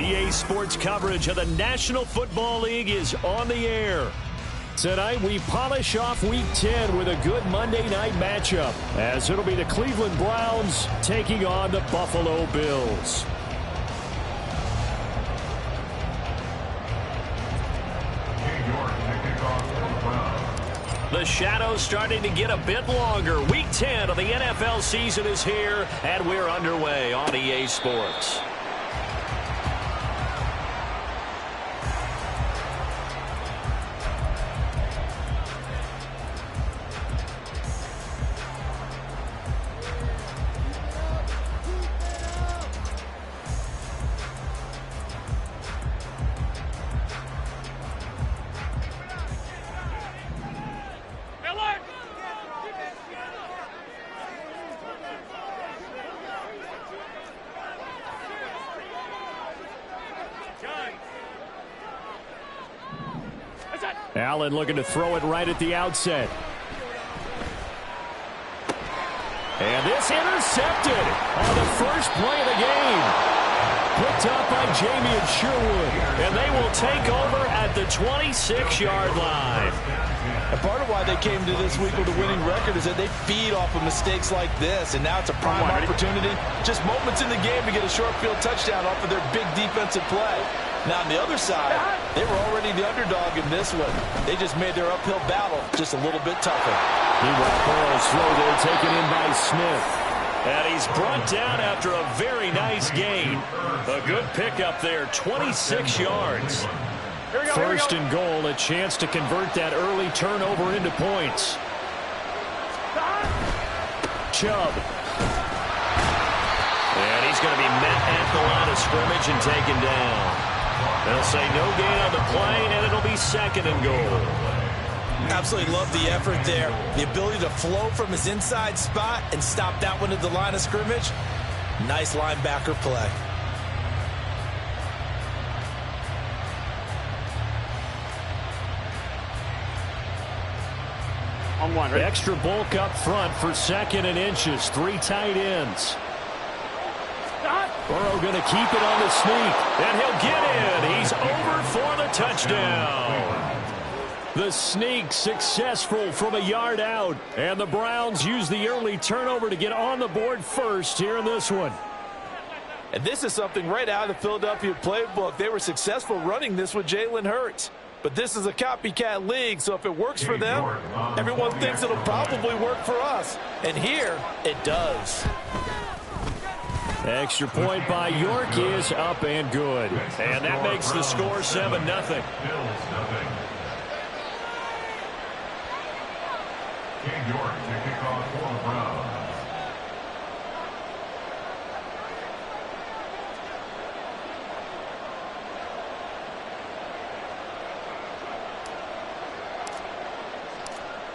EA Sports coverage of the National Football League is on the air. Tonight, we polish off Week 10 with a good Monday night matchup, as it'll be the Cleveland Browns taking on the Buffalo Bills. The shadow's starting to get a bit longer. Week 10 of the NFL season is here, and we're underway on EA Sports. Allen looking to throw it right at the outset. And this intercepted on the first play of the game. Picked up by Jamien Sherwood. And they will take over at the 26-yard line. And part of why they came to this week with a winning record is that they feed off of mistakes like this. And now it's a prime opportunity. Just moments in the game to get a short field touchdown off of their big defensive play. Now, on the other side, they were already the underdog in this one. They just made their uphill battle just a little bit tougher. Meanwhile, Burrow's throw there taken in by Smith. And he's brought down after a very nice gain. A good pickup there, 26 yards. First and goal, a chance to convert that early turnover into points. Chubb. And he's going to be met at the line of scrimmage and taken down. They'll say no gain on the play, and it'll be second and goal. Absolutely love the effort there. The ability to flow from his inside spot and stop that one at the line of scrimmage. Nice linebacker play. On one, right? Extra bulk up front for second and inches. 3 tight ends. Burrow going to keep it on the sneak, and he'll get in. He's over for the touchdown. The sneak successful from a yard out, and the Browns use the early turnover to get on the board first here in this one. And this is something right out of the Philadelphia playbook. They were successful running this with Jalen Hurts. But this is a copycat league, so if it works for them, everyone thinks it'll probably work for us. And here, it does. Extra point by York is up and good. And that makes the score 7-0. York to kick off for the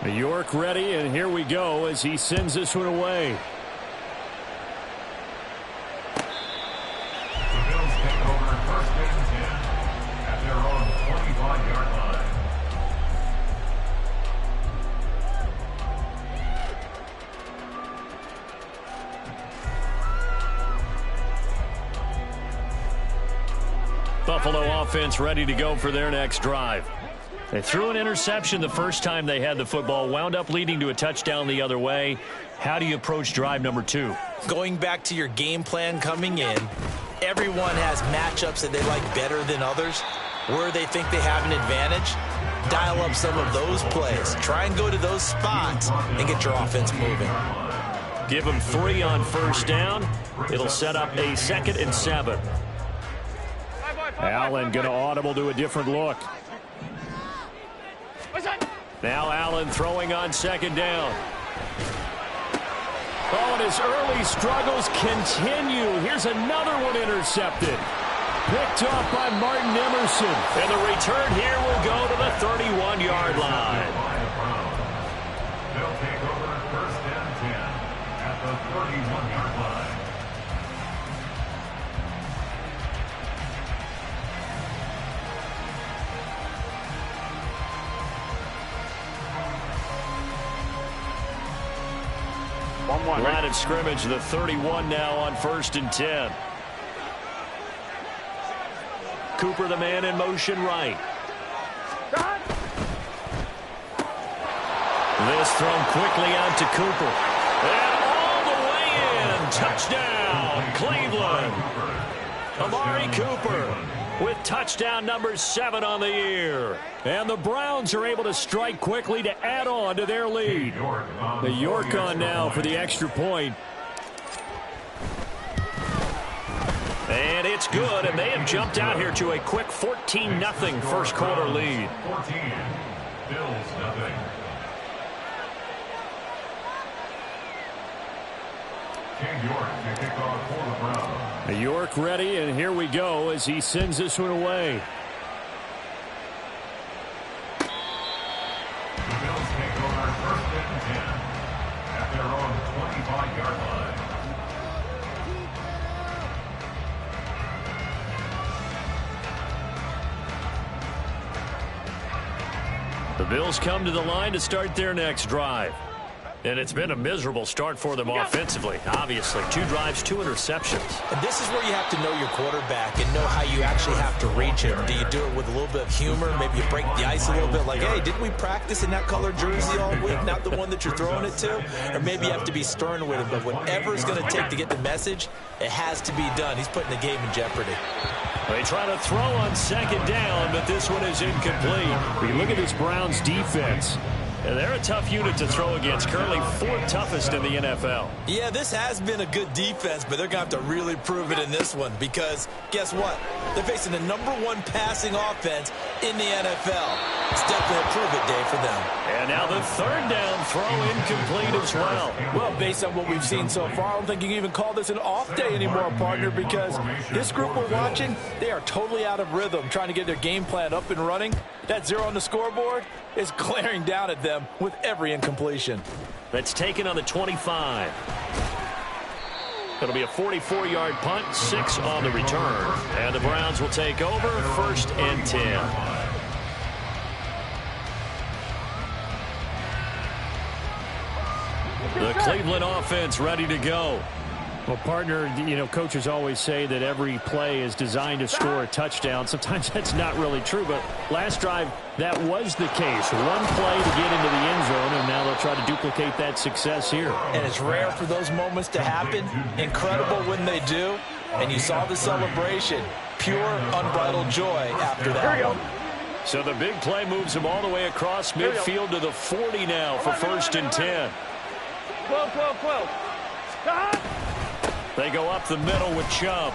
Browns. York ready, and here we go as he sends this one away. Buffalo offense ready to go for their next drive. They threw an interception the first time they had the football, wound up leading to a touchdown the other way. How do you approach drive number 2? Going back to your game plan coming in, everyone has matchups that they like better than others. Where they think they have an advantage, dial up some of those plays. Try and go to those spots and get your offense moving. Give them 3 on first down. It'll set up a 2nd and 7. Allen going to audible to a different look. Now Allen throwing on 2nd down. Oh, and his early struggles continue. Here's another one intercepted. Picked off by Martin Emerson. And the return here will go to the 31-yard line. They'll take over 1st and 10 at the 31-yard line. Line of scrimmage, the 31 now on 1st and 10. Cooper, the man in motion right. This thrown quickly out to Cooper. And all the way in. Touchdown, Cleveland. Amari Cooper with touchdown number 7 on the year. And the Browns are able to strike quickly to add on to their lead. The York on now for the extra point. And it's good, and they have jumped out here to a quick 14-0 first quarter lead. 14, Bills nothing. King York to kick off for the Browns. York ready, and here we go as he sends this one away. The Bills take over first and 10 at their own 25-yard line. The Bills come to the line to start their next drive. And it's been a miserable start for them offensively. Obviously, 2 drives, 2 interceptions. And this is where you have to know your quarterback and know how you actually have to reach him. Do you do it with a little bit of humor? Maybe you break the ice a little bit like, hey, didn't we practice in that color jersey all week, not the one that you're throwing it to? Or maybe you have to be stern with him. But whatever it's going to take to get the message, it has to be done. He's putting the game in jeopardy. They try to throw on second down, but this one is incomplete. We look at this Browns defense. They're a tough unit to throw against, currently 4th toughest in the NFL. Yeah, this has been a good defense, but they're going to have to really prove it in this one because guess what? They're facing the #1 passing offense in the NFL. It's definitely a prove-it day for them. And now the 3rd down throw incomplete as well. Well, based on what we've seen so far, I don't think you can even call this an off day anymore, partner, because this group we're watching, they are totally out of rhythm, trying to get their game plan up and running. That 0 on the scoreboard is glaring down at them with every incompletion. That's taken on the 25. It'll be a 44-yard punt, 6 on the return. And the Browns will take over, 1st and 10. The Cleveland offense ready to go. Well, partner, coaches always say that every play is designed to score a touchdown. Sometimes that's not really true, but last drive, that was the case. One play to get into the end zone, and now they'll try to duplicate that success here. And it's rare for those moments to happen. Incredible when they do. And you saw the celebration. Pure, unbridled joy after that one. So the big play moves them all the way across midfield to the 40 now for 1st and 10. 12. They go up the middle with Chubb.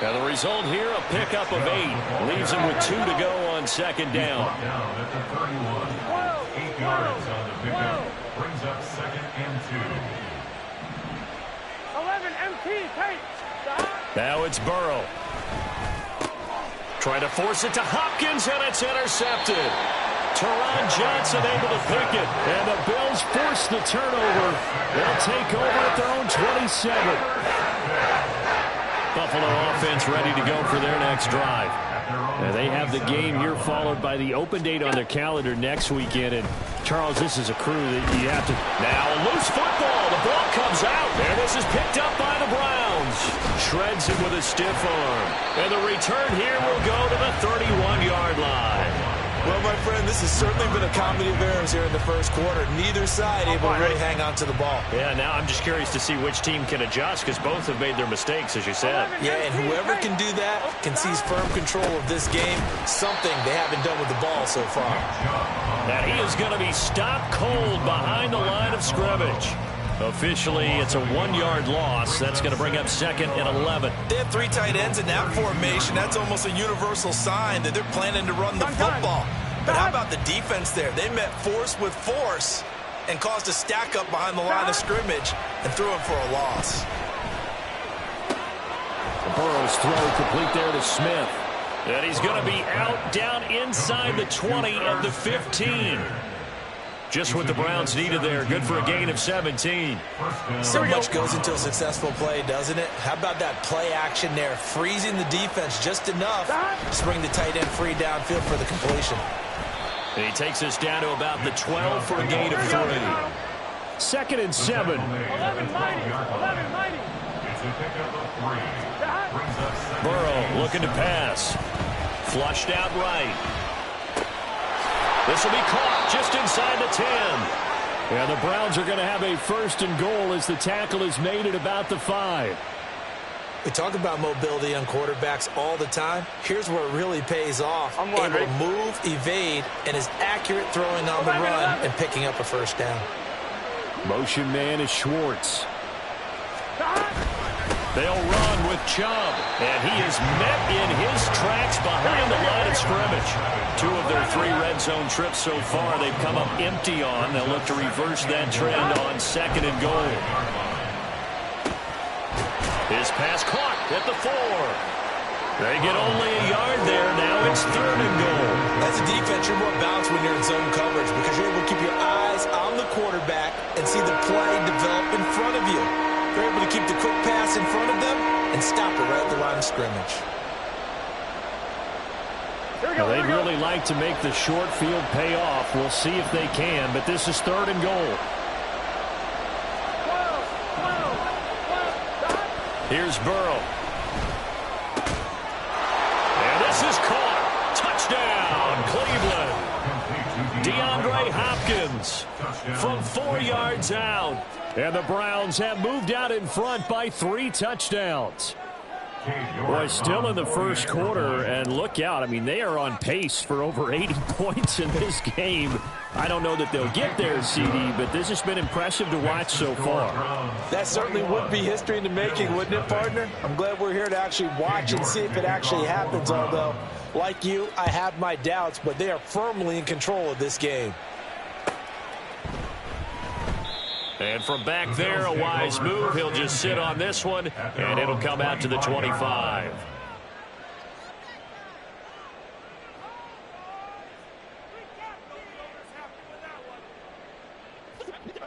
And the result here, a pickup of 8. Leaves him with 2 to go on 2nd down. Down at the 31. 8 yards on the pickup. Brings up 2nd and 2. 11 MT, tight. Now it's Burrow. Trying to force it to Hopkins, and it's intercepted. Teron Johnson able to pick it, and the Bills force the turnover. They'll take over at their own 27. Buffalo offense ready to go for their next drive. And they have the game here followed by the open date on their calendar next weekend. And, Charles, this is a crew that you have to... Now a loose football. The ball comes out. And this is picked up by the Browns. Shreds him with a stiff arm. And the return here will go to the 31-yard line. Well, my friend, this has certainly been a comedy of errors here in the first quarter. Neither side able to really hang on to the ball. Yeah, now I'm just curious to see which team can adjust because both have made their mistakes, as you said. Yeah, and whoever can do that can seize firm control of this game, something they haven't done with the ball so far. Now he is going to be stopped cold behind the line of scrimmage. Officially, it's a 1-yard loss. That's going to bring up 2nd and 11. They have 3 tight ends in that formation. That's almost a universal sign that they're planning to run the football. But how about the defense there? They met force with force and caused a stack up behind the line of scrimmage and threw him for a loss. Burrow's throw complete there to Smith. And he's going to be out down inside the 20 at the 15. Just what the Browns needed there. Good for a gain of 17. So much goes into a successful play, doesn't it? How about that play action there? Freezing the defense just enough to bring the tight end free downfield for the completion. And he takes us down to about the 12 for a gain of 3. 2nd and 7. 11 mighty. Burrow looking to pass. Flushed out right. This will be caught just inside the 10. Yeah, the Browns are going to have a 1st and goal as the tackle is made at about the 5. We talk about mobility on quarterbacks all the time. Here's where it really pays off. Able to move, evade, and is accurate throwing on the run and picking up a 1st down. Motion man is Schwartz. They'll run with Chubb, and he is met in his tracks behind the line of scrimmage. 2 of their 3 red zone trips so far they've come up empty on. They'll look to reverse that trend on 2nd and goal. His pass caught at the 4. They get only a yard there. Now it's 3rd and goal. As a defense, you're more balanced when you're in zone coverage because you're able to keep your eyes on the quarterback and see the play develop in front of you. You're able to keep the quick pass in front of them and stop it right at the line of scrimmage. Well, they'd really like to make the short field pay off. We'll see if they can, but this is 3rd and goal. Here's Burrow. And this is caught. Touchdown, Cleveland. DeAndre Hopkins from 4 yards out. And the Browns have moved out in front by 3 touchdowns. Boy, still in the 1st quarter, and look out. I mean, they are on pace for over 80 points in this game. I don't know that they'll get there, CD, but this has been impressive to watch so far. That certainly would be history in the making, wouldn't it, partner? I'm glad we're here to actually watch and see if it actually happens, although, like you, I have my doubts, but they are firmly in control of this game. And from back there, a wise move. He'll just sit on this one, and it'll come out to the 25.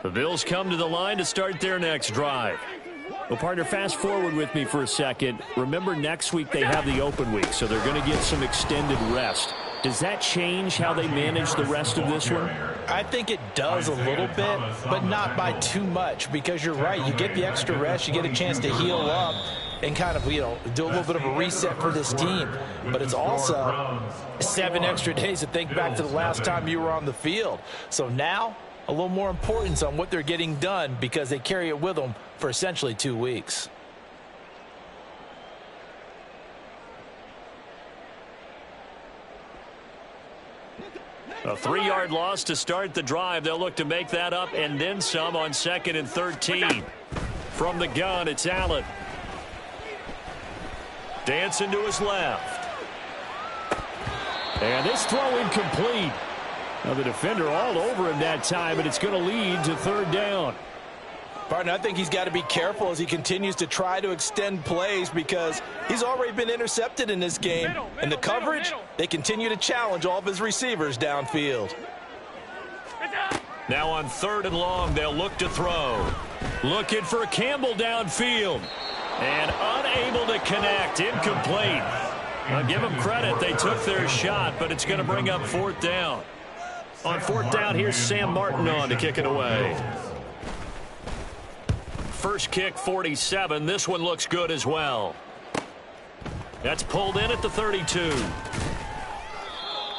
The Bills come to the line to start their next drive. Well, partner, fast forward with me for a second. Remember, next week they have the open week, so they're going to get some extended rest. Does that change how they manage the rest of this one? I think it does a little bit, but not by too much, because you're right. You get the extra rest, you get a chance to heal up and kind of, do a little bit of a reset for this team. But it's also 7 extra days to think back to the last time you were on the field. So now, a little more importance on what they're getting done because they carry it with them for essentially 2 weeks. A 3-yard loss to start the drive. They'll look to make that up and then some on 2nd and 13. From the gun, it's Allen. Dancing to his left. And this throw incomplete. Now the defender all over him that time, and it's going to lead to 3rd down. Partner, I think he's got to be careful as he continues to try to extend plays because he's already been intercepted in this game. And the coverage, they continue to challenge all of his receivers downfield. Now on 3rd and long, they'll look to throw. Looking for Campbell downfield. And unable to connect. Incomplete. I'll give them credit. They took their shot, but it's going to bring up 4th down. On 4th down, here's Sam Martin on to kick it away. First kick, 47. This one looks good as well. That's pulled in at the 32.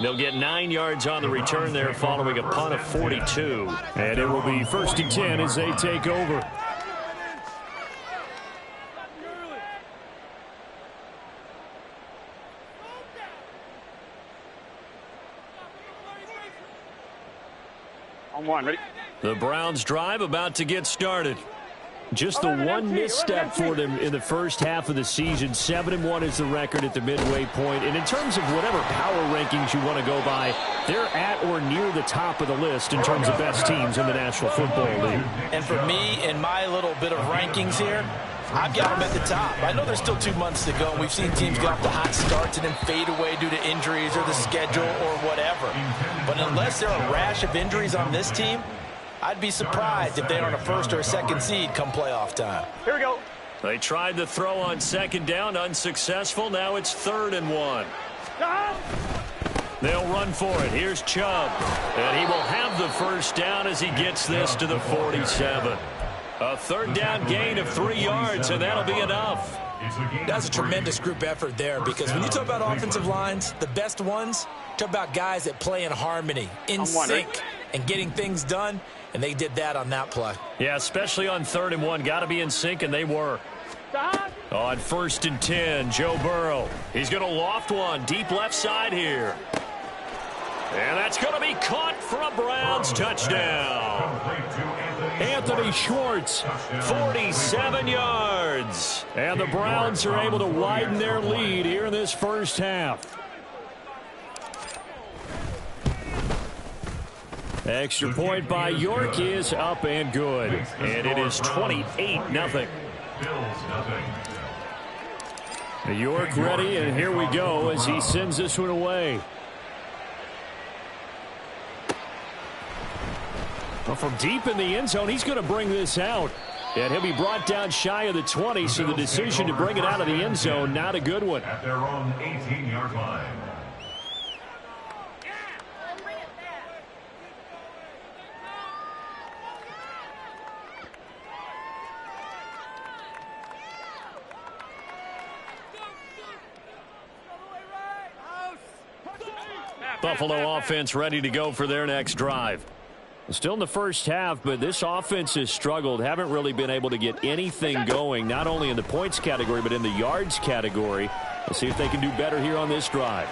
They'll get 9 yards on the return there following a punt of 42. And it will be 1st and 10 as they take over. On 1, ready? The Browns drive about to get started. Just the one misstep for them in the first half of the season. 7-1 is the record at the midway point. And in terms of whatever power rankings you want to go by, they're at or near the top of the list in terms of best teams in the National Football League. And for me, in my little bit of rankings here, I've got them at the top. I know there's still 2 months to go, and we've seen teams get off to hot starts and then fade away due to injuries or the schedule or whatever. But unless there are a rash of injuries on this team, I'd be surprised if they aren't a 1st or a 2nd seed come playoff time. Here we go. They tried the throw on 2nd down, unsuccessful. Now it's 3rd and 1. They'll run for it. Here's Chubb. And he will have the 1st down as he gets this to the 47. A third down gain of 3 yards, and that'll be enough. That's a tremendous group effort there, because when you talk about offensive lines, the best ones, talk about guys that play in harmony, in sync, and getting things done, and they did that on that play. Yeah, especially on 3rd and 1. Got to be in sync, and they were. On 1st and 10, Joe Burrow. He's going to loft one deep left side here. And that's going to be caught for a Browns touchdown. Anthony Schwartz, 47 yards. And the Browns are able to widen their lead here in this first half. Extra point by York is up and good. And it is 28-0. York ready, and here we go as he sends this one away. Well, from deep in the end zone, he's going to bring this out. And he'll be brought down shy of the 20, so the decision to bring it out of the end zone, not a good one. At their own 18-yard line. Buffalo offense ready to go for their next drive. Still in the first half, but this offense has struggled. Haven't really been able to get anything going, not only in the points category, but in the yards category. Let's see if they can do better here on this drive.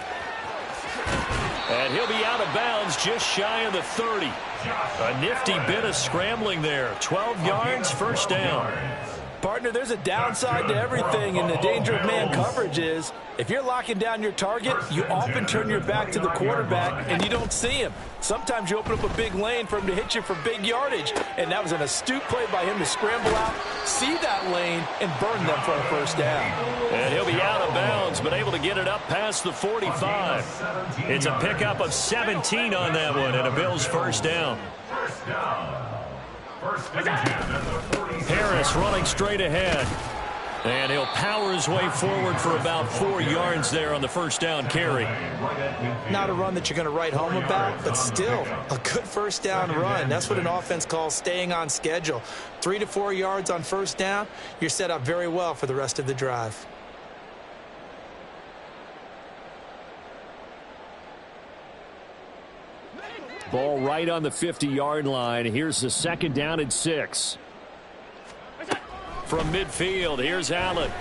And he'll be out of bounds just shy of the 30. A nifty bit of scrambling there. 12 yards, first down. Partner, there's a downside to everything, and the danger of man coverage is if you're locking down your target, you often turn your back to the quarterback and you don't see him. Sometimes you open up a big lane for him to hit you for big yardage, and that was an astute play by him to scramble out, see that lane, and burn them for a first down. And he'll be out of bounds, but able to get it up past the 45. It's a pickup of 17 on that one, and a Bills first down. Harris running straight ahead. And he'll power his way forward for about 4 yards there on the first down carry. Not a run that you're going to write home about, but still a good first down run. That's what an offense calls staying on schedule. 3 to 4 yards on first down, you're set up very well for the rest of the drive. Ball right on the 50-yard line. Here's the 2nd down and 6. From midfield, here's Allen.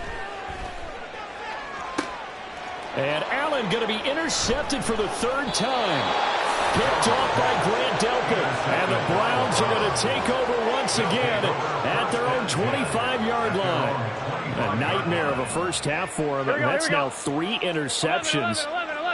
And Allen going to be intercepted for the 3rd time. Picked off by Grant Delpit. And the Browns are going to take over once again at their own 25-yard line. A nightmare of a first half for him. That's now 3 interceptions.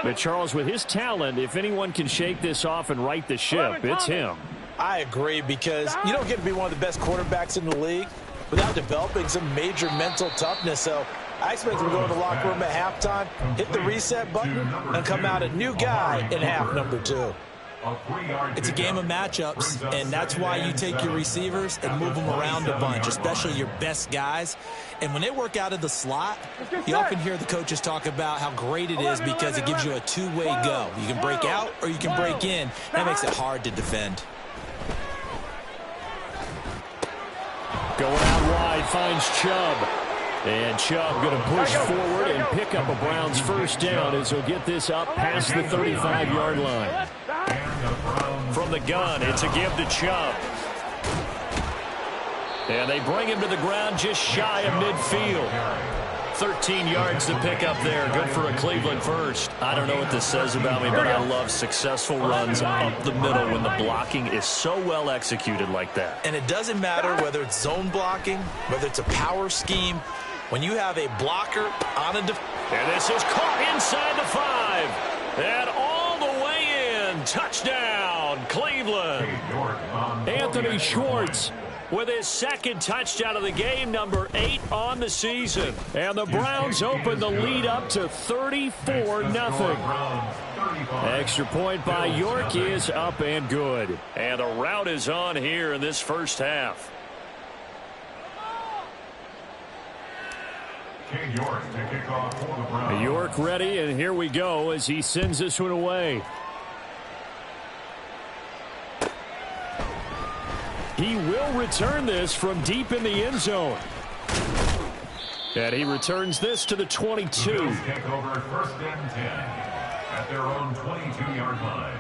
But Charles, with his talent, if anyone can shake this off and right the ship, it's him. I agree, because you don't get to be one of the best quarterbacks in the league without developing some major mental toughness. So I expect him to go in the locker room at halftime, hit the reset button, and come out a new guy in half number 2. It's a game of matchups, and that's why you take your receivers and move them around a bunch, especially your best guys. And when they work out of the slot, you often hear the coaches talk about how great it is because it gives you a two-way go. You can break out or you can break in. That makes it hard to defend. Going out wide, finds Chubb. And Chubb going to push forward and pick up a Browns first down as he'll get this up past the 35-yard line. From the gun, it's a give to Chubb. And they bring him to the ground just shy of midfield. 13 yards to pick up there. Good for a Cleveland first. I don't know what this says about me, but I love successful runs up the middle when the blocking is so well executed like that. And it doesn't matter whether it's zone blocking, whether it's a power scheme. When you have a blocker on a and this is caught inside the 5. And all the way in. Touchdown, Cleveland. Anthony Schwartz with his 2nd touchdown of the game, number 8 on the season. And the Browns open the lead up to 34-0. Extra point by York is up and good. And a rout is on here in this first half. York ready, and here we go as he sends this one away. He will return this from deep in the end zone. And he returns this to the 22. Bills take over 1st and 10 at their own 22-yard line.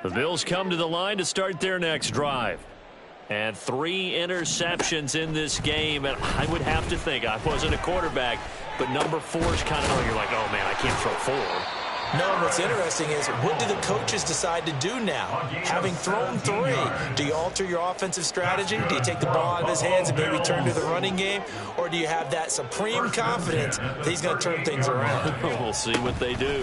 The Bills come to the line to start their next drive. And 3 interceptions in this game. And I would have to think, I wasn't a quarterback, but number 4 is kind of where you're like, oh, man, I can't throw 4. No, what's interesting is, what do the coaches decide to do now? Having thrown 3, do you alter your offensive strategy? Do you take the ball out of his hands and maybe turn to the running game? Or do you have that supreme confidence that he's going to turn things around? We'll see what they do.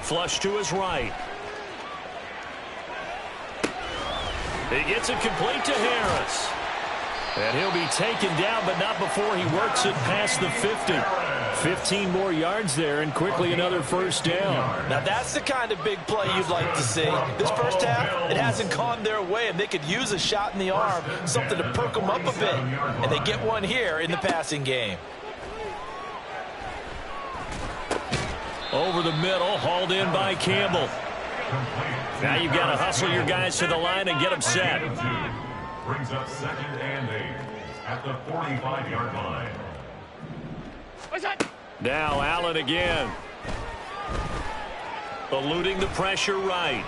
Flush to his right. He gets it complete to Harris. And he'll be taken down, but not before he works it past the 50. 15 more yards there, and quickly another first down. Now, that's the kind of big play you'd like to see. This first half, it hasn't gone their way, and they could use a shot in the arm, something to perk them up a bit. And they get one here in the passing game. Over the middle, hauled in by Campbell. Now you've got to hustle your guys to the line and get them set. Brings up 2nd and 8 at the 45-yard line. Now Allen again. Eluding the pressure right.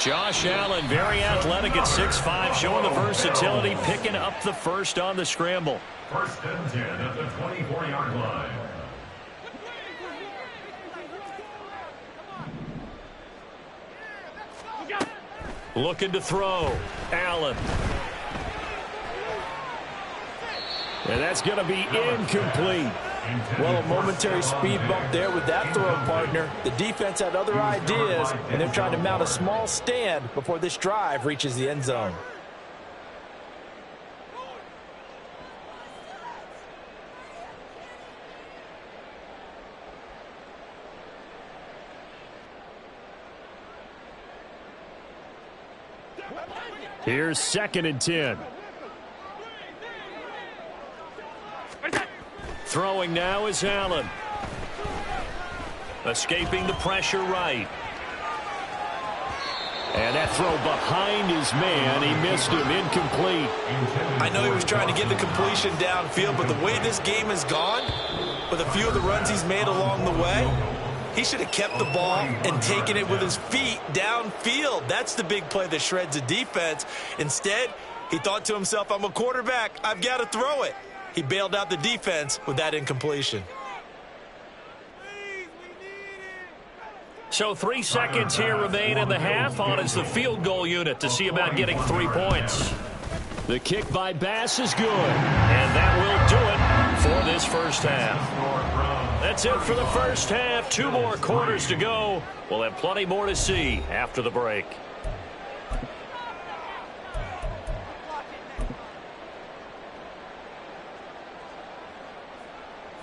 Josh Allen, very athletic at 6'5", showing the versatility, picking up the first on the scramble. 1st and 10 at the 24-yard line. Looking to throw. Allen. And that's going to be incomplete. Well, a momentary speed bump there with that throw, partner. The defense had other ideas, and they're trying to mount a small stand before this drive reaches the end zone. Here's 2nd and 10. Throwing now is Allen. Escaping the pressure right. And that throw behind his man. He missed him. Incomplete. I know he was trying to get the completion downfield, but the way this game has gone, with a few of the runs he's made along the way, he should have kept the ball and taken it with his feet downfield. That's the big play that shreds a defense. Instead, he thought to himself, I'm a quarterback. I've got to throw it. He bailed out the defense with that incompletion. So 3 seconds here remain in the half. On is the field goal unit to see about getting 3 points. The kick by Bass is good. And that will do it for this first half. That's it for the first half. 2 more quarters to go. We'll have plenty more to see after the break.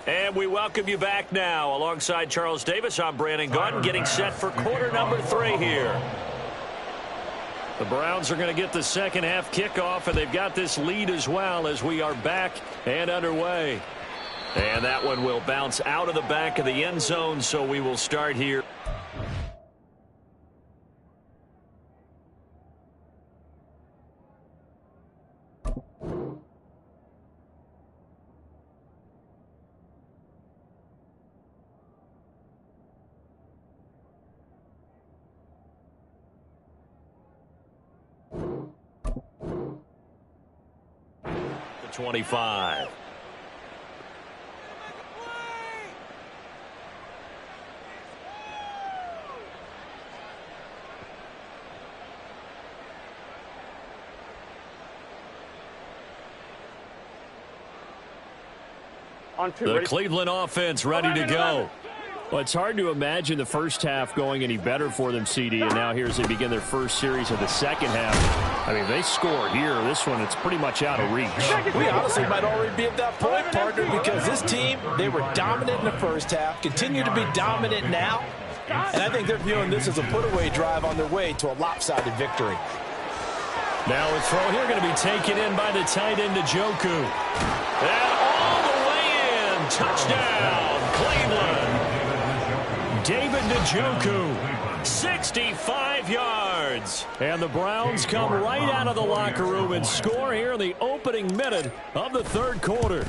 And we welcome you back now. Alongside Charles Davis, I'm Brandon Gaudin, getting set for quarter number 3 here. The Browns are going to get the second half kickoff, and they've got this lead as well as we are back and underway. And that one will bounce out of the back of the end zone, so we will start here. The 25. The Cleveland offense ready to go. Well, it's hard to imagine the first half going any better for them, CD, and now here as they begin their first series of the second half. I mean, they score here. This one, it's pretty much out of reach. We honestly might already be at that point, partner, because this team, they were dominant in the first half, continue to be dominant now, And I think they're viewing this as a put-away drive on their way to a lopsided victory. Now a throw here going to be taken in by the tight end, Njoku. And all the way in. Touchdown, Cleveland. David Njoku, 65 yards. And the Browns come right out of the locker room and score here in the opening minute of the third quarter.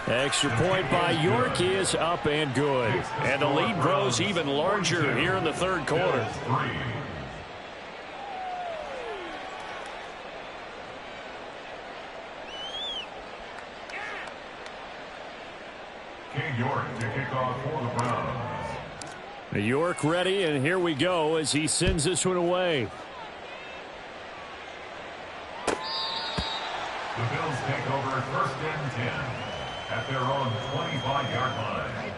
Extra point by York is up and good. And the lead grows even larger here in the third quarter. King York to kick off for the Browns. York ready, and here we go as he sends this one away. The Bills take over first and 10 at their own 25-yard line.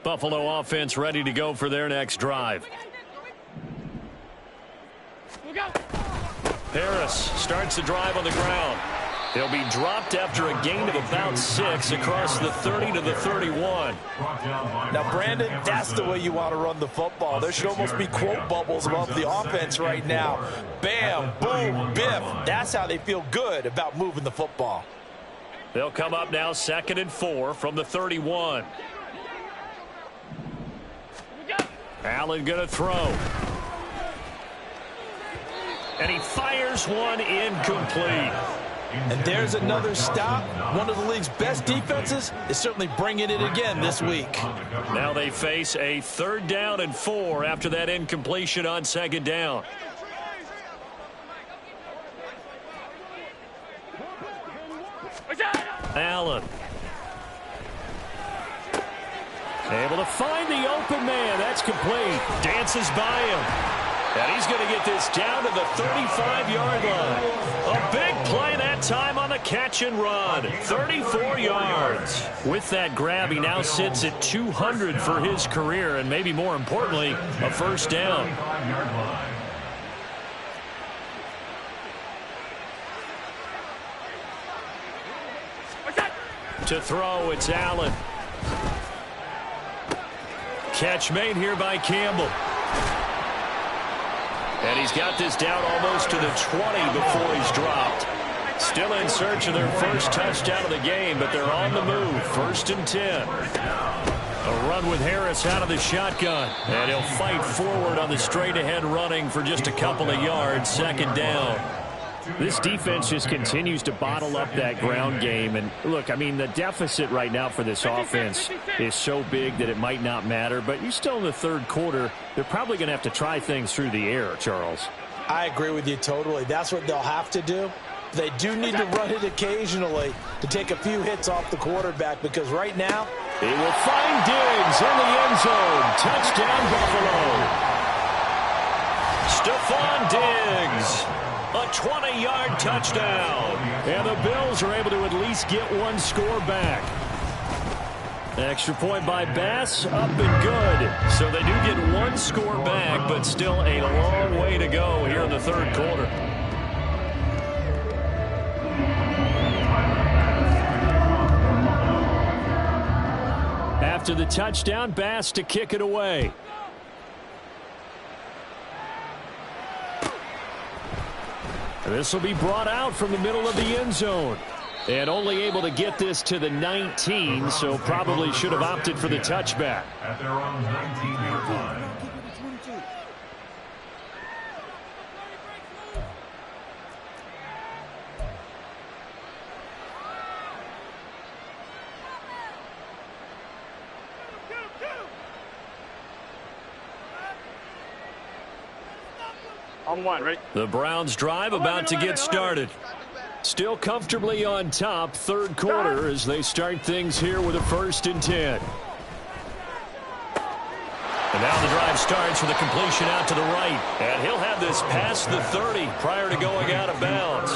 Buffalo offense ready to go for their next drive. Harris starts the drive on the ground. He'll be dropped after a gain of about 6 across the 30 to the 31. Now, Brandon, that's the way you want to run the football. There should almost be quote bubbles above the offense right now. Bam, boom, biff. That's how they feel good about moving the football. They'll come up now 2nd and 4 from the 31. Allen going to throw. And he fires one incomplete. And there's another stop. One of the league's best defenses is certainly bringing it again this week. Now they face a 3rd down and 4 after that incompletion on 2nd down. Allen. Able to find the open man. That's complete. Dances by him. And he's going to get this down to the 35-yard line. A big play that time on the catch and run. 34 yards. With that grab, he now sits at 200 for his career, and maybe more importantly, a first down. To throw, it's Allen. Catch made here by Campbell. And he's got this down almost to the 20 before he's dropped. Still in search of their first touchdown of the game, but they're on the move. 1st and 10. A run with Harris out of the shotgun. And he'll fight forward on the straight-ahead running for just a couple of yards. 2nd down. This defense just continues to bottle up that ground game. And look, I mean, the deficit right now for this offense is so big that it might not matter. But you're still in the third quarter. They're probably going to have to try things through the air, Charles. I agree with you totally. That's what they'll have to do. They do need to run it occasionally to take a few hits off the quarterback, because right now he will find Diggs in the end zone. Touchdown, Buffalo. Stephon Diggs. A 20-yard touchdown. And the Bills are able to at least get one score back. Extra point by Bass, up and good. So they do get one score back, but still a long way to go here in the third quarter. After the touchdown, Bass to kick it away. This will be brought out from the middle of the end zone. And only able to get this to the 19, so probably should have opted for the touchback. At their own 19-yard line. On 1, ready? The Browns drive about to get started. Still comfortably on top, third quarter, as they start things here with a 1st and 10. And now the drive starts with a completion out to the right. And he'll have this past the 30 prior to going out of bounds.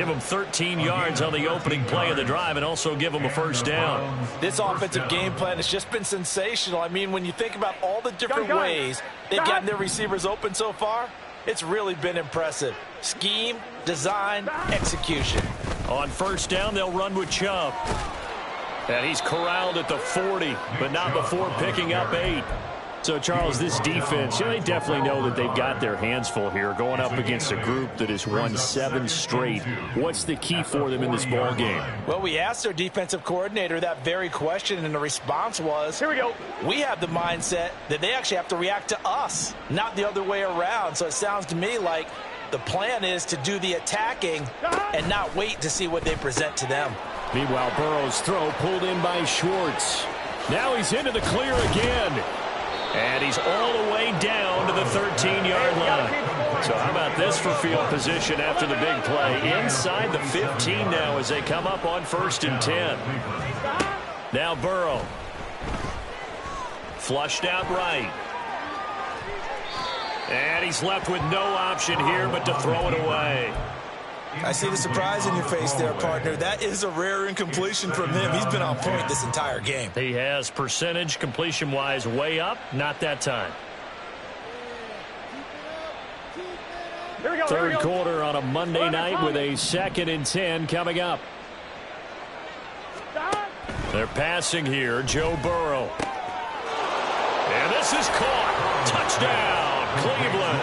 Give them 13 yards on the opening play of the drive and also give them a first down. This offensive game plan has just been sensational. I mean, when you think about all the different ways they've gotten their receivers open so far, it's really been impressive. Scheme, design, execution. On first down, they'll run with Chubb. And he's corralled at the 40, but not before picking up 8. So, Charles, this defense, they definitely know that they've got their hands full here going up against a group that has won 7 straight. What's the key for them in this ball game? Well, we asked their defensive coordinator that very question, and the response was, here we go. We have the mindset that they actually have to react to us, not the other way around. So it sounds to me like the plan is to do the attacking and not wait to see what they present to them. Meanwhile, Burrow's throw pulled in by Schwartz. Now he's into the clear again. And he's all the way down to the 13-yard line. So how about this for field position after the big play? Inside the 15 now as they come up on 1st and 10. Now Burrow. Flushed out right. And he's left with no option here but to throw it away. I see the surprise in your face there, partner. That is a rare incompletion from him. He's been on point this entire game. He has percentage completion-wise way up. Not that time. Third quarter on a Monday night with a 2nd and 10 coming up. They're passing here. Joe Burrow. And this is caught. Touchdown, Cleveland.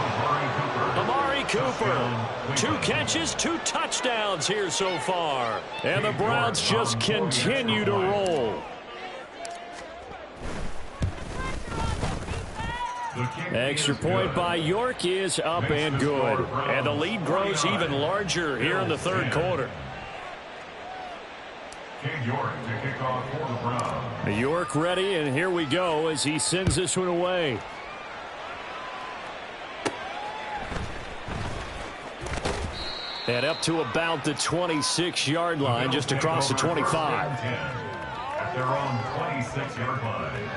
Amari Cooper. 2 catches, 2 touchdowns here so far. And the Browns just continue to roll. Extra point by York is up and good. And the lead grows even larger here in the third quarter. York to kick off for the Browns. York ready, and here we go as he sends this one away. And up to about the 26-yard line, just across the 25. At their own 26-yard line.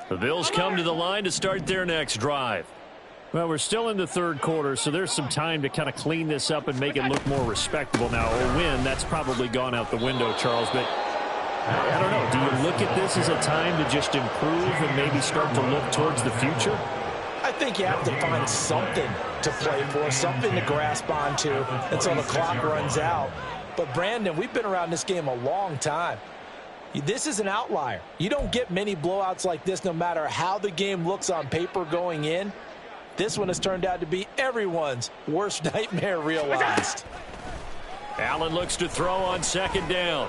The Bills come to the line to start their next drive. Well, we're still in the third quarter, so there's some time to kind of clean this up and make it look more respectable. Now, a win, that's probably gone out the window, Charles, but I don't know. Do you look at this as a time to just improve and maybe start to look towards the future? I think you have to find something to play for, something to grasp onto until the clock runs out. But, Brandon, we've been around this game a long time. This is an outlier. You don't get many blowouts like this no matter how the game looks on paper going in. This one has turned out to be everyone's worst nightmare realized. Allen looks to throw on 2nd down.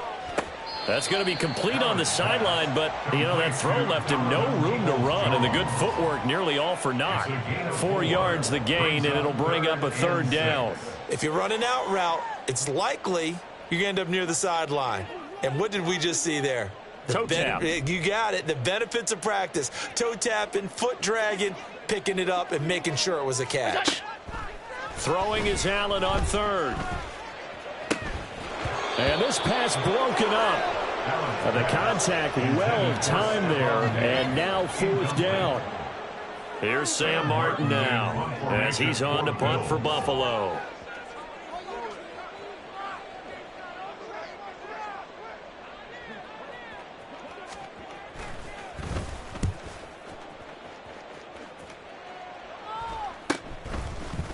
That's going to be complete on the sideline, but, that throw left him no room to run, and the good footwork nearly all for naught. 4 yards the gain, and it'll bring up a 3rd down. If you run an out route, it's likely you're going to end up near the sideline. And what did we just see there? Toe tap. You got it. The benefits of practice. Toe tapping, foot dragging, picking it up, and making sure it was a catch. Throwing is Allen on 3rd. And this pass broken up. The contact well timed there, and now 4th down. Here's Sam Martin now as he's on to punt for Buffalo.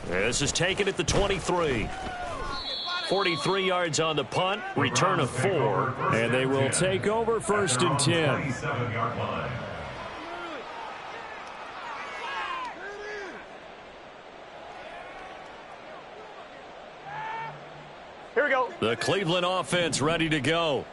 This is taken at the 23. 43 yards on the punt, return of 4. And they will take over 1st and 10. Here we go. The Cleveland offense ready to go.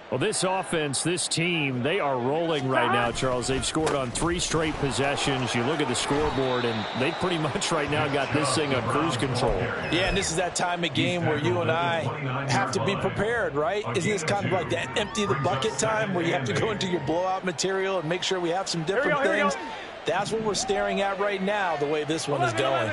Well, this offense, this team, they are rolling right now, Charles. They've scored on 3 straight possessions. You look at the scoreboard, and they pretty much right now got this thing on cruise control. Yeah, and this is that time of game where you and I have to be prepared, right? Isn't this kind of like that empty the bucket time where you have to go into your blowout material and make sure we have some different things? That's what we're staring at right now, the way this one is going.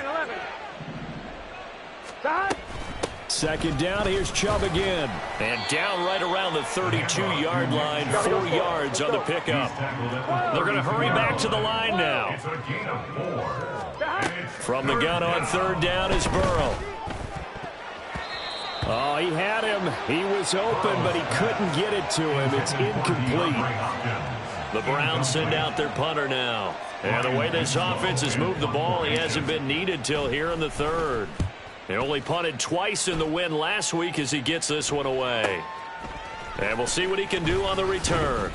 Second down, here's Chubb again. And down right around the 32-yard line, 4 yards on the pickup. They're going to hurry back to the line now. From the gun on third down is Burrow. Oh, he had him. He was open, but he couldn't get it to him. It's incomplete. The Browns send out their punter now. And the way this offense has moved the ball, he hasn't been needed till here in the third. They only punted twice in the win last week as he gets this one away. And we'll see what he can do on the return.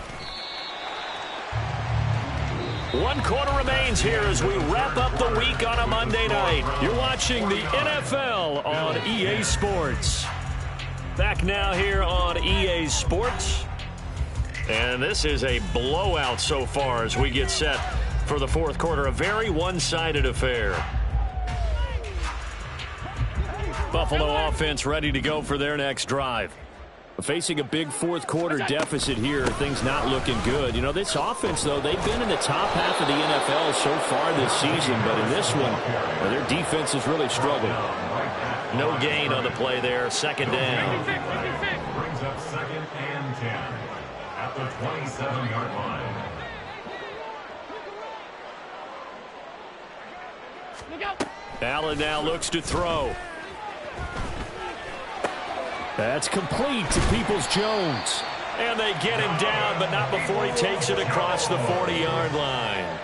1 quarter remains here as we wrap up the week on a Monday night. You're watching the NFL on EA Sports. Back now here on EA Sports. And this is a blowout so far as we get set for the fourth quarter. A very one-sided affair. Buffalo offense ready to go for their next drive. Facing a big fourth quarter deficit here, things not looking good. You know, this offense, though, they've been in the top half of the NFL so far this season, but in this one, their defense has really struggled. No gain on the play there. Second down. Brings up 2nd and 10 at the 27-yard line. Allen now looks to throw. That's complete to Peoples-Jones. And they get him down, but not before he takes it across the 40-yard line.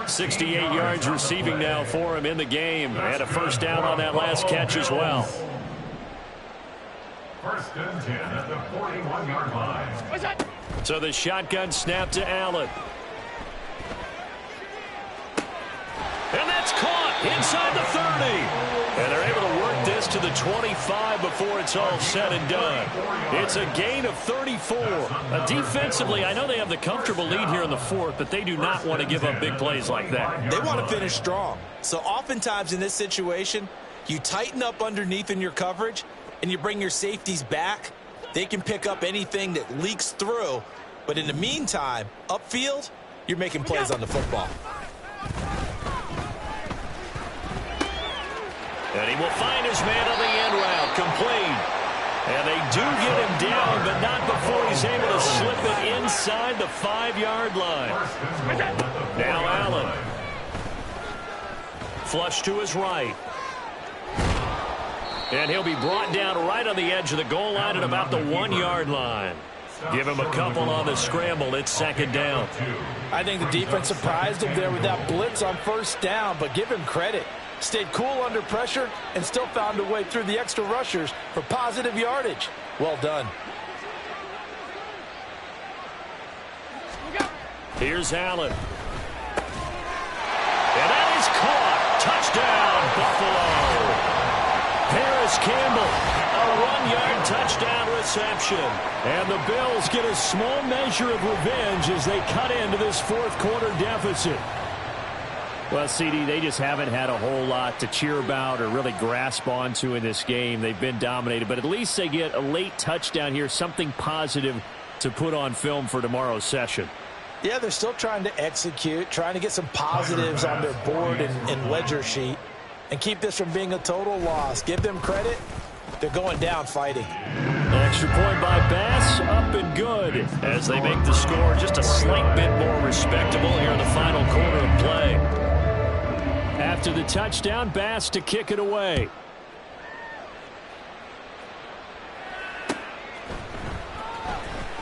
68 yards receiving now for him in the game. And a first down on that last catch as well. 1st and 10 at the 41-yard line. So the shotgun snap to Allen. And that's caught inside the 30. And they're able to work this to the 25 before it's all said and done. It's a gain of 34. Defensively, I know they have the comfortable lead here in the fourth, but they do not want to give up big plays like that. They want to finish strong. So oftentimes in this situation, you tighten up underneath in your coverage, and you bring your safeties back. They can pick up anything that leaks through. But in the meantime, upfield, you're making plays on the football. And he will find his man on the end route, complete. And they do get him down, but not before he's able to slip it inside the 5-yard line. Now Allen. Flush to his right. And he'll be brought down right on the edge of the goal line at about the 1-yard line. Give him a couple on the scramble. It's second down. I think the defense surprised him there with that blitz on first down, but give him credit. Stayed cool under pressure and still found a way through the extra rushers for positive yardage. Well done. Here's Allen. And that is caught. Touchdown, Buffalo. Paris Campbell, a 1-yard touchdown reception. And the Bills get a small measure of revenge as they cut into this fourth quarter deficit. Well, CD, they just haven't had a whole lot to cheer about or really grasp onto in this game. They've been dominated, but at least they get a late touchdown here, something positive to put on film for tomorrow's session. Yeah, they're still trying to execute, trying to get some positives on their board and ledger sheet and keep this from being a total loss. Give them credit. They're going down fighting. Extra point by Bass, up and good. As they make the score just a slight bit more respectable here in the final quarter of play. After the touchdown, Bass to kick it away.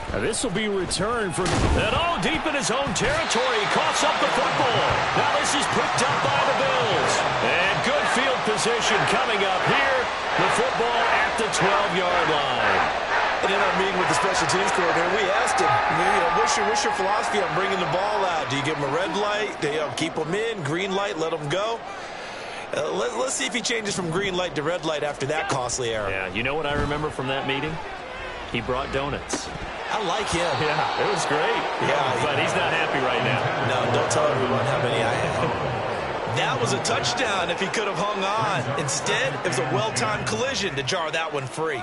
Now this will be returned from... And deep in his own territory, he coughs up the football. Now this is picked up by the Bills. And good field position coming up here. The football at the 12-yard line. And in our meeting with the special teams coordinator, we asked him, what's your philosophy on bringing the ball out? Do you give him a red light? Do you keep them in? Green light, let them go? Let's see if he changes from green light to red light after that costly error. Yeah, you know what I remember from that meeting? He brought donuts. I like him. Yeah, it was great. Yeah, but he's not happy right now. No, don't tell everyone how many I have. That was a touchdown if he could have hung on. Instead, it was a well-timed collision to jar that one free.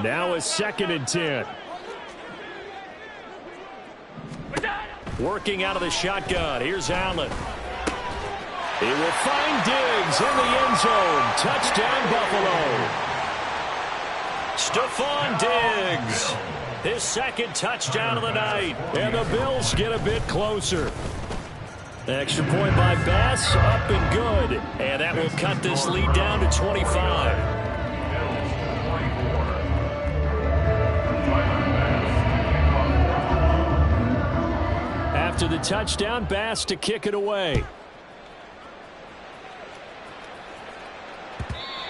Now a 2nd and 10. Working out of the shotgun. Here's Allen. He will find Diggs in the end zone. Touchdown, Buffalo. Stephon Diggs, his second touchdown of the night. And the Bills get a bit closer. Extra point by Bass, up and good. And that will cut this lead down to 25. After the touchdown, Bass to kick it away.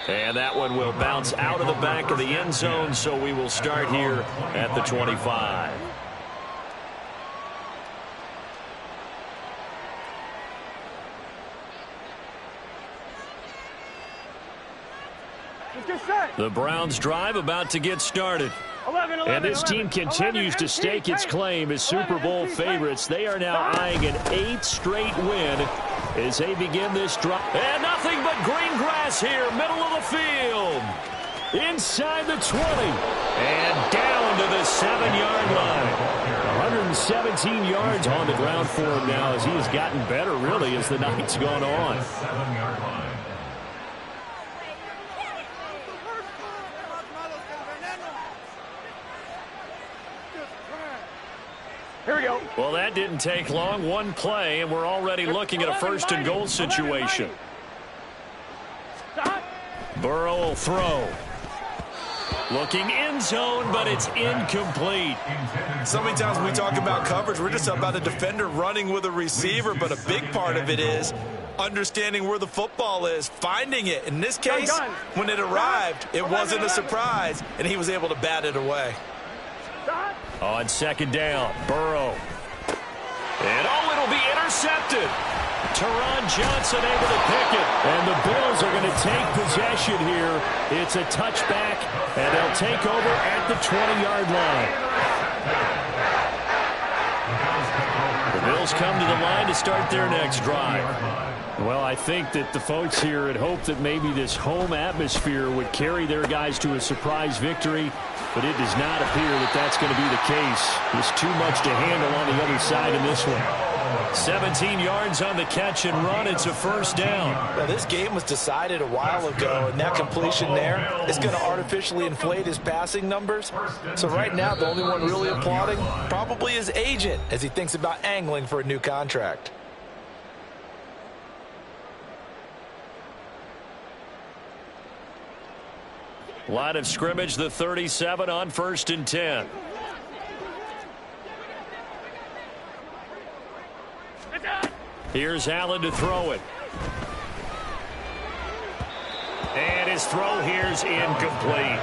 And that one will bounce out of the back of the end zone, so we will start here at the 25. The Browns drive about to get started. And this team continues to stake its claim as Super Bowl favorites. They are now eyeing an 8th straight win as they begin this drive. And nothing but green grass here, middle of the field. Inside the 20. And down to the 7-yard line. 117 yards on the ground for him now as he has gotten better, really, as the night's gone on. 7-yard line. Here we go. Well, that didn't take long. One play, and we're already looking at a 1st and goal situation. Burrow will throw. Looking end zone, but it's incomplete. So many times when we talk about coverage, we're just about a defender running with a receiver, but a big part of it is understanding where the football is, finding it. In this case, when it arrived, it wasn't a surprise, and he was able to bat it away. On 2nd down, Burrow. And it'll be intercepted. Teron Johnson able to pick it. And the Bills are going to take possession here. It's a touchback, and they'll take over at the 20-yard line. The Bills come to the line to start their next drive. Well, I think that the folks here had hoped that maybe this home atmosphere would carry their guys to a surprise victory, but it does not appear that that's going to be the case. There's too much to handle on the other side in this one. 17 yards on the catch and run. It's a 1st down. Well, this game was decided a while ago, and that completion there is going to artificially inflate his passing numbers. So right now, the only one really applauding probably his agent as he thinks about angling for a new contract. Line of scrimmage, the 37 on 1st and 10. Here's Allen to throw it. And his throw here's incomplete.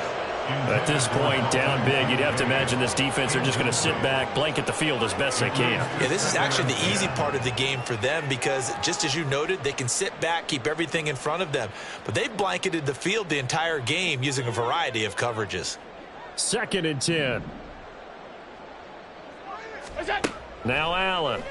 At this point, down big, you'd have to imagine this defense are just going to sit back, blanket the field as best they can. Yeah, this is actually the easy part of the game for them because, just as you noted, they can sit back, keep everything in front of them. But they've blanketed the field the entire game using a variety of coverages. 2nd and 10. Now Allen.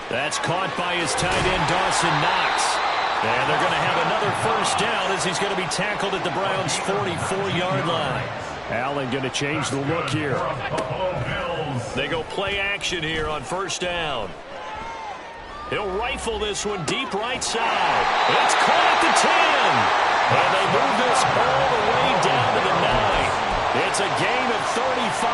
That's caught by his tight end, Dawson Knox. And they're going to have another 1st down as he's going to be tackled at the Browns' 44-yard line. Allen going to change the look here. They go play action here on 1st down. He'll rifle this one deep right side. It's caught at the 10. And they move this all the way down to the 9. It's a gain of 35.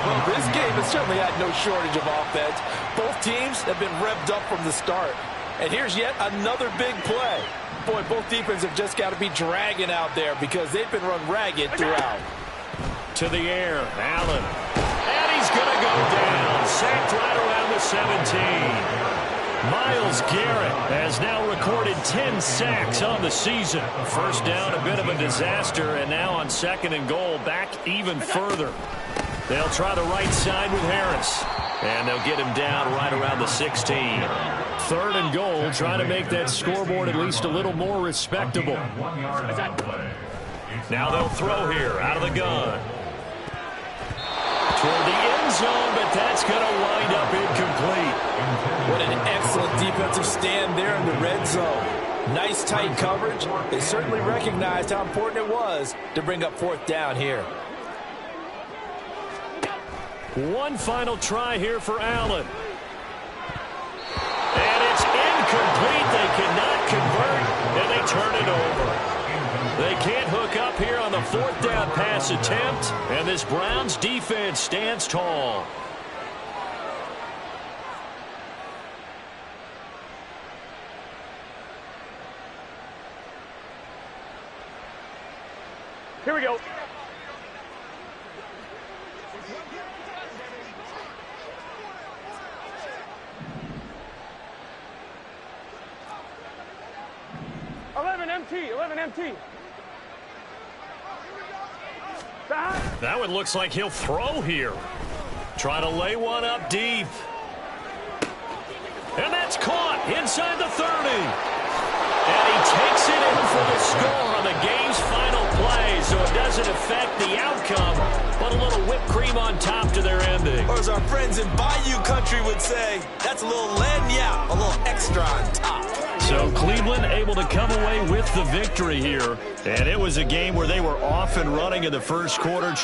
Well, this game has certainly had no shortage of offense. Both teams have been revved up from the start. And here's yet another big play. Boy, both defenses have just got to be dragging out there because they've been run ragged throughout. To the air, Allen. And he's going to go down. Sacked right around the 17. Myles Garrett has now recorded 10 sacks on the season. 1st down, a bit of a disaster, and now on 2nd and goal, back even further. They'll try the right side with Harris. And they'll get him down right around the 16. 3rd and goal, trying to make that scoreboard at least a little more respectable. Now they'll throw here out of the gun. Toward the end zone, but that's going to wind up incomplete. What an excellent defensive stand there in the red zone. Nice tight coverage. They certainly recognized how important it was to bring up 4th down here. One final try here for Allen. incomplete. They cannot convert, and they turn it over. They can't hook up here on the fourth down pass attempt, and this Browns defense stands tall. Here we go. Eleven MT. That one looks like he'll throw here. Try to lay one up deep. And that's caught inside the 30. And he takes it in for the score on the game's final play, so it doesn't affect the outcome, but a little whipped cream on top to their ending. Or as our friends in Bayou Country would say, that's a little lagniappe, a little extra on top. So Cleveland able to come away with the victory here, and it was a game where they were off and running in the first quarter.